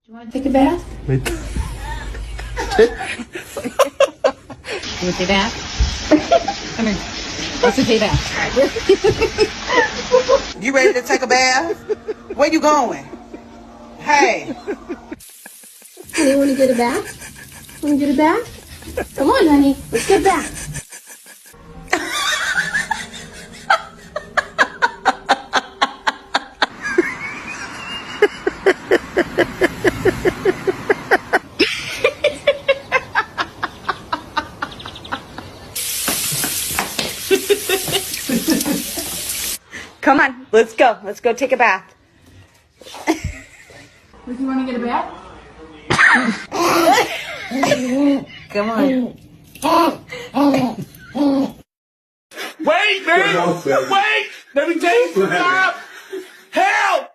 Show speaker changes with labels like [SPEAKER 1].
[SPEAKER 1] Do you want to take a bath?
[SPEAKER 2] Wait.
[SPEAKER 1] You want to take a bath? Come here. Let's take a bath.
[SPEAKER 3] You ready to take a bath? Where you going? Hey.
[SPEAKER 1] You want to get a bath? Want to get a bath? Come on, honey. Let's get a bath.
[SPEAKER 4] Come on, let's go. Let's go take a bath.
[SPEAKER 1] Would you want to get a bath?
[SPEAKER 4] Come on.
[SPEAKER 2] Wait, man! Wait! Let me take you. Stop! Help!